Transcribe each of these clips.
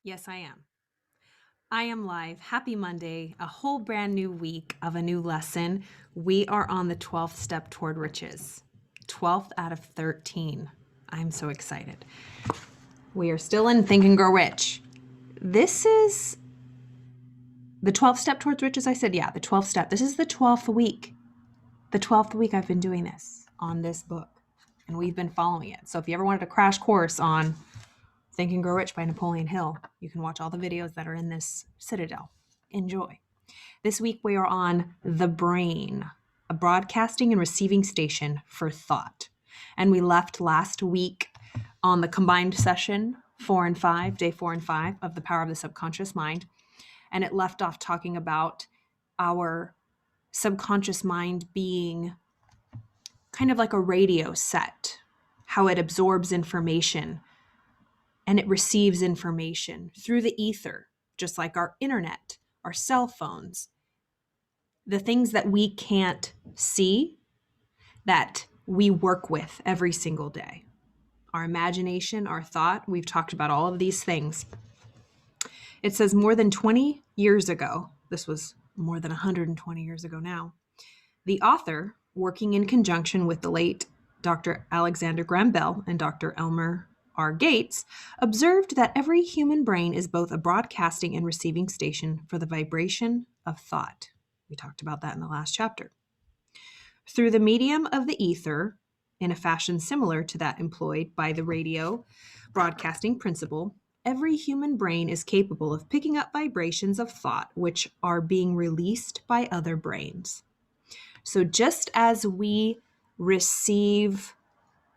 Yes, I am. I am live. Happy Monday, a whole brand new week of a new lesson. We are on the 12th step toward riches, 12th out of 13. I'm so excited. We are still in Think and Grow Rich. This is the 12th step towards riches. I said, yeah, the 12th step. This is the 12th week. The 12th week I've been doing this on this book, and we've been following it. So if you ever wanted a crash course on Think and Grow Rich by Napoleon Hill, you can watch all the videos that are in this citadel. Enjoy. This week we are on the brain, a broadcasting and receiving station for thought. And we left last week on the combined session 4 and 5, day 4 and 5 of the power of the subconscious mind. And it left off talking about our subconscious mind being kind of like a radio set, how it absorbs information and it receives information through the ether, just like our internet, our cell phones, the things that we can't see that we work with every single day. Our imagination, our thought, we've talked about all of these things. It says more than 20 years ago, this was more than 120 years ago now, the author, working in conjunction with the late Dr. Alexander Graham Bell and Dr. Elmer R. Gates, observed that every human brain is both a broadcasting and receiving station for the vibration of thought. We talked about that in the last chapter. Through the medium of the ether, in a fashion similar to that employed by the radio broadcasting principle, every human brain is capable of picking up vibrations of thought which are being released by other brains. So just as we receive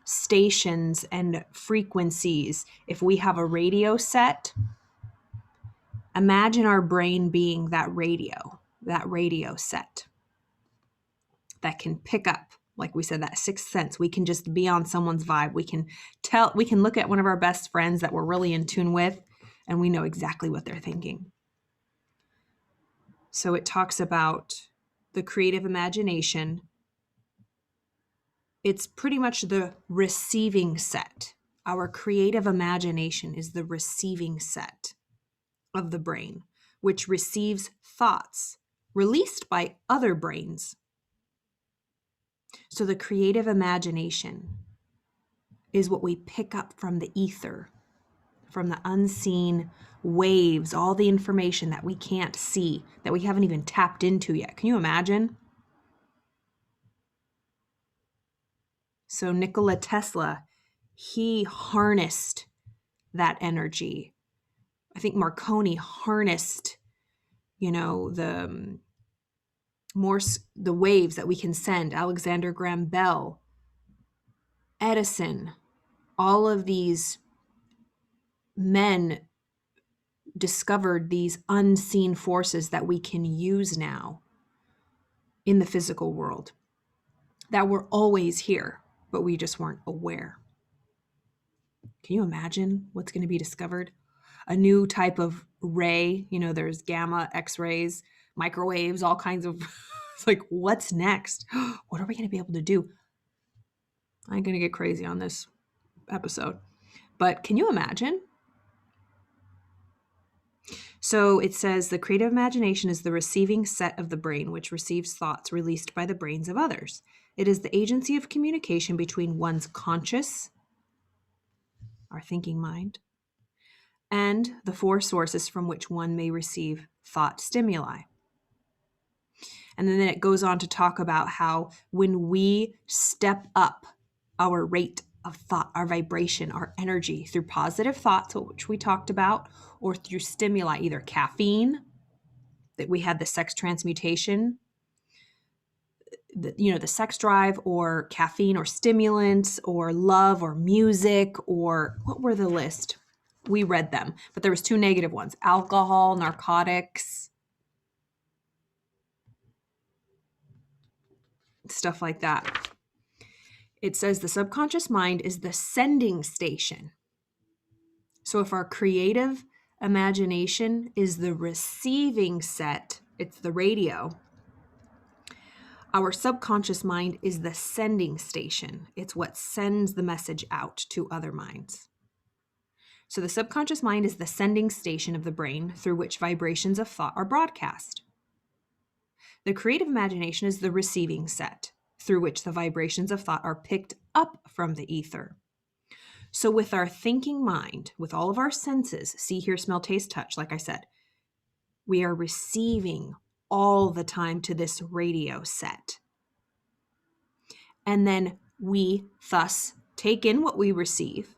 stations and frequencies, if we have a radio set, imagine our brain being that radio set that can pick up, like we said, that sixth sense. We can just be on someone's vibe. We can look at one of our best friends that we're really in tune with, and we know exactly what they're thinking. So it talks about the creative imagination. It's pretty much the receiving set. Our creative imagination is the receiving set of the brain, which receives thoughts released by other brains. So the creative imagination is what we pick up from the ether, from the unseen waves, all the information that we can't see, that we haven't even tapped into yet. Can you imagine? So Nikola Tesla, he harnessed that energy. I think Marconi harnessed, the waves that we can send. Alexander Graham Bell, Edison, all of these men discovered these unseen forces that we can use now in the physical world that were always here, but we just weren't aware. Can you imagine what's going to be discovered? A new type of ray, there's gamma, X-rays, microwaves, all kinds of, it's like, what's next? What are we going to be able to do? I'm going to get crazy on this episode, but can you imagine? So it says the creative imagination is the receiving set of the brain, which receives thoughts released by the brains of others. It is the agency of communication between one's conscious, our thinking mind, and the four sources from which one may receive thought stimuli. And then it goes on to talk about how when we step up our rate of thought, our vibration, our energy through positive thoughts, which we talked about, or through stimuli, either caffeine, that we had the sex transmutation, the sex drive, or caffeine or stimulants, or love or music, or what were the list? We read them, but there was two negative ones: alcohol, narcotics, stuff like that. It says the subconscious mind is the sending station. So if our creative imagination is the receiving set, it's the radio, our subconscious mind is the sending station. It's what sends the message out to other minds. So the subconscious mind is the sending station of the brain through which vibrations of thought are broadcast. The creative imagination is the receiving set through which the vibrations of thought are picked up from the ether. So with our thinking mind, with all of our senses, see, hear, smell, taste, touch, like I said, we are receiving all the time to this radio set. And then we thus take in what we receive,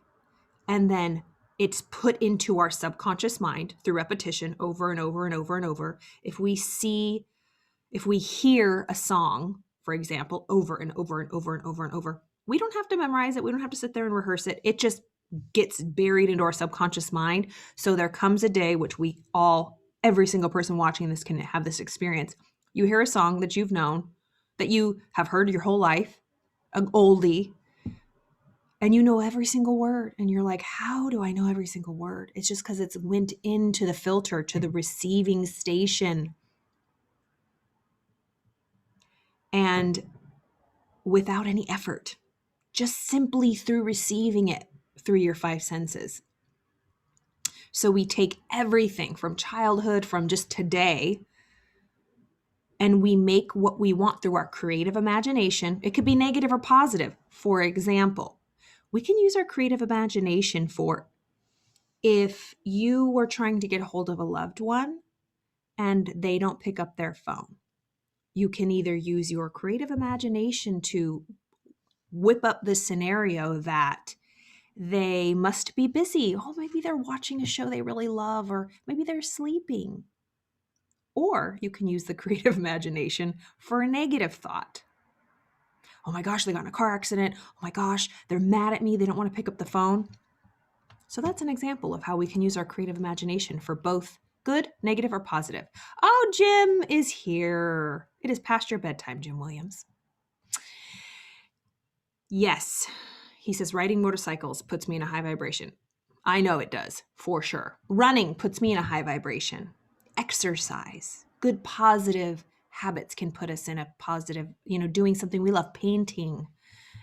and then it's put into our subconscious mind through repetition over and over and over and over. If we hear a song, for example, over and over and over and over and over, we don't have to memorize it. We don't have to sit there and rehearse it. It just gets buried into our subconscious mind. So there comes a day, which every single person watching this can have this experience. You hear a song that you've known, that you have heard your whole life, an oldie, and you know every single word. And you're like, how do I know every single word? It's just because it's went into the filter, to the receiving station. And without any effort, just simply through receiving it through your five senses. So we take everything from childhood, from just today, and we make what we want through our creative imagination. It could be negative or positive. For example, we can use our creative imagination for if you were trying to get a hold of a loved one and they don't pick up their phone. You can either use your creative imagination to whip up this scenario that they must be busy. Oh, maybe they're watching a show they really love, or maybe they're sleeping. Or you can use the creative imagination for a negative thought. Oh my gosh, they got in a car accident. Oh my gosh, they're mad at me. They don't want to pick up the phone. So that's an example of how we can use our creative imagination for both good, negative, or positive. Oh, Jim is here. It is past your bedtime, Jim Williams. Yes, he says, riding motorcycles puts me in a high vibration. I know it does, for sure. Running puts me in a high vibration. Exercise, good positive habits can put us in a positive, doing something we love, painting,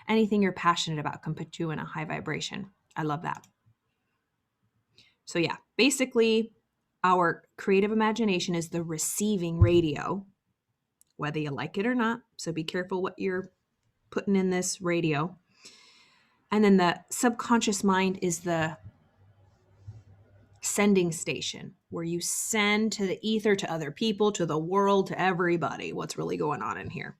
anything you're passionate about can put you in a high vibration. I love that. So yeah, basically our creative imagination is the receiving radio, whether you like it or not. So be careful what you're putting in this radio. And then the subconscious mind is the sending station where you send to the ether, to other people, to the world, to everybody, what's really going on in here.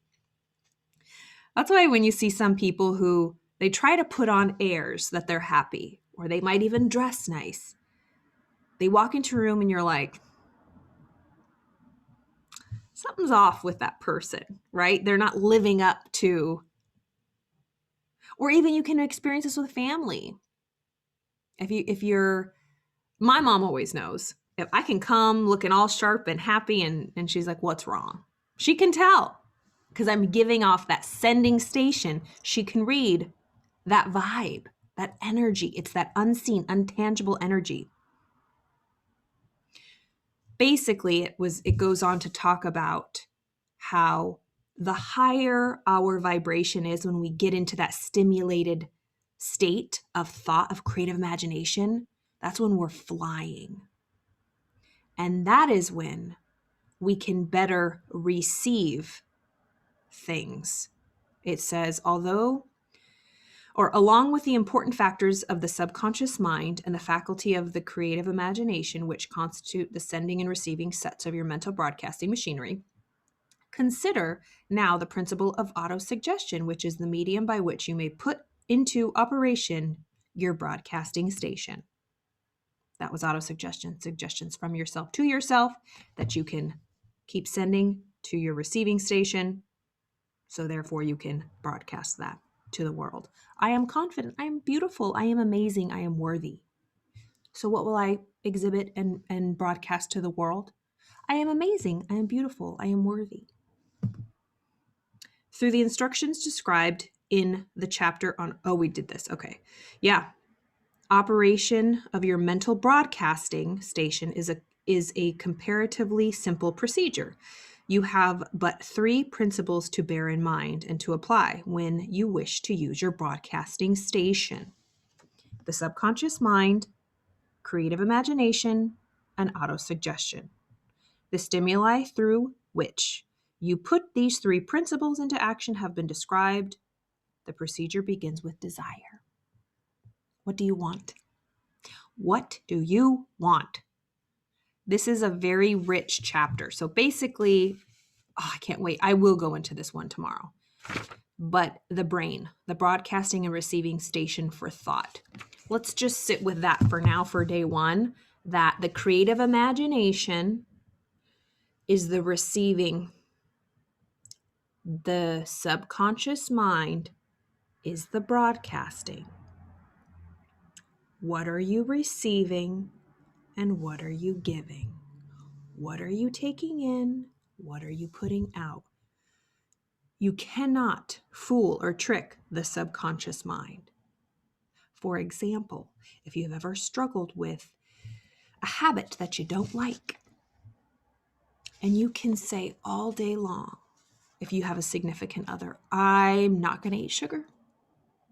That's why when you see some people who they try to put on airs that they're happy, or they might even dress nice, they walk into a room and you're like, something's off with that person, right? They're not living up to, or even you can experience this with family. My mom always knows if I can come looking all sharp and happy and she's like, what's wrong? She can tell because I'm giving off that sending station. She can read that vibe, that energy. It's that unseen, untangible energy. Basically, it goes on to talk about how the higher our vibration is when we get into that stimulated state of thought, of creative imagination, that's when we're flying. And that is when we can better receive things. It says, along with the important factors of the subconscious mind and the faculty of the creative imagination, which constitute the sending and receiving sets of your mental broadcasting machinery, consider now the principle of autosuggestion, which is the medium by which you may put into operation your broadcasting station. That was autosuggestion, suggestions from yourself to yourself that you can keep sending to your receiving station. So therefore you can broadcast that to the world. I am confident. I am beautiful. I am amazing. I am worthy. So what will I exhibit and broadcast to the world? I am amazing. I am beautiful. I am worthy. Through the instructions described in the chapter on, we did this. Okay. Yeah. Operation of your mental broadcasting station is a comparatively simple procedure. You have but 3 principles to bear in mind and to apply when you wish to use your broadcasting station. The subconscious mind, creative imagination, and autosuggestion. The stimuli through which you put these three principles into action have been described. The procedure begins with desire. What do you want? What do you want? This is a very rich chapter. So basically, I can't wait. I will go into this one tomorrow. But the brain, the broadcasting and receiving station for thought. Let's just sit with that for now for day one, that the creative imagination is the receiving. The subconscious mind is the broadcasting. What are you receiving and what are you giving? What are you taking in? What are you putting out? You cannot fool or trick the subconscious mind. For example, if you've ever struggled with a habit that you don't like, and you can say all day long, if you have a significant other, I'm not going to eat sugar.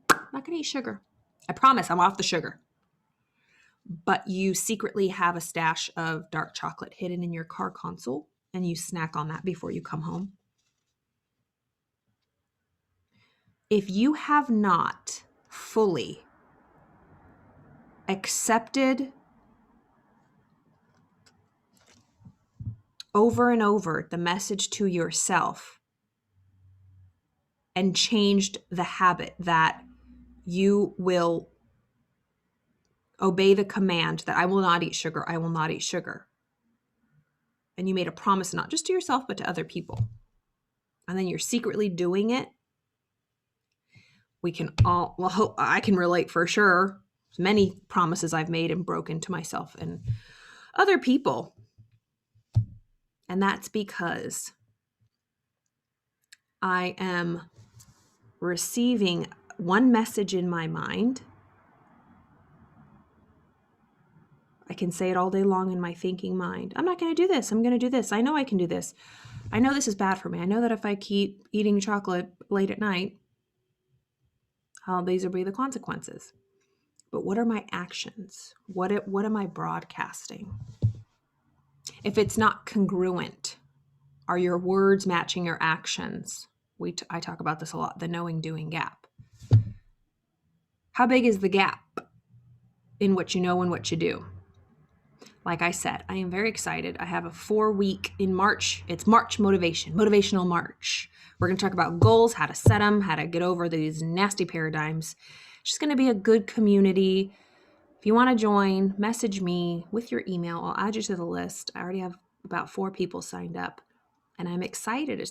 I'm not going to eat sugar. I promise I'm off the sugar. But you secretly have a stash of dark chocolate hidden in your car console, and you snack on that before you come home. If you have not fully accepted over and over the message to yourself and changed the habit that you will obey the command that I will not eat sugar, I will not eat sugar. And you made a promise not just to yourself, but to other people. And then you're secretly doing it. We can all, well, I can relate for sure. There's many promises I've made and broken to myself and other people. And that's because I am receiving one message in my mind. I can say it all day long in my thinking mind. I'm not going to do this. I'm going to do this. I know I can do this. I know this is bad for me. I know that if I keep eating chocolate late at night, these will be the consequences. But what are my actions? What am I broadcasting? If it's not congruent, are your words matching your actions? I talk about this a lot, the knowing-doing gap. How big is the gap in what you know and what you do? Like I said, I am very excited. I have a 4-week in March. It's March motivational March. We're going to talk about goals, how to set them, how to get over these nasty paradigms. It's just going to be a good community. If you want to join, message me with your email. I'll add you to the list. I already have about 4 people signed up, and I'm excited.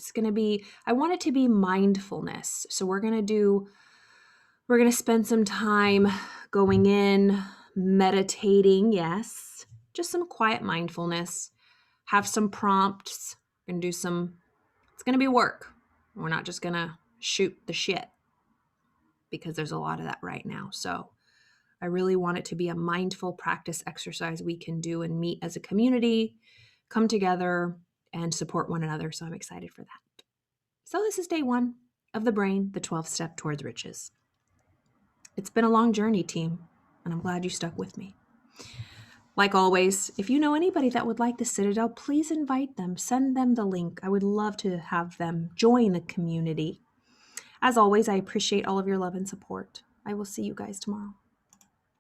I want it to be mindfulness. So we're going to spend some time going in, meditating, yes, just some quiet mindfulness, have some prompts, we're going to do it's going to be work. We're not just going to shoot the shit because there's a lot of that right now. So I really want it to be a mindful practice exercise we can do and meet as a community, come together and support one another. So I'm excited for that. So this is day 1 of the brain, the 12th step towards riches. It's been a long journey, team, and I'm glad you stuck with me. Like always, if you know anybody that would like the Citadel, please invite them. Send them the link. I would love to have them join the community. As always, I appreciate all of your love and support. I will see you guys tomorrow.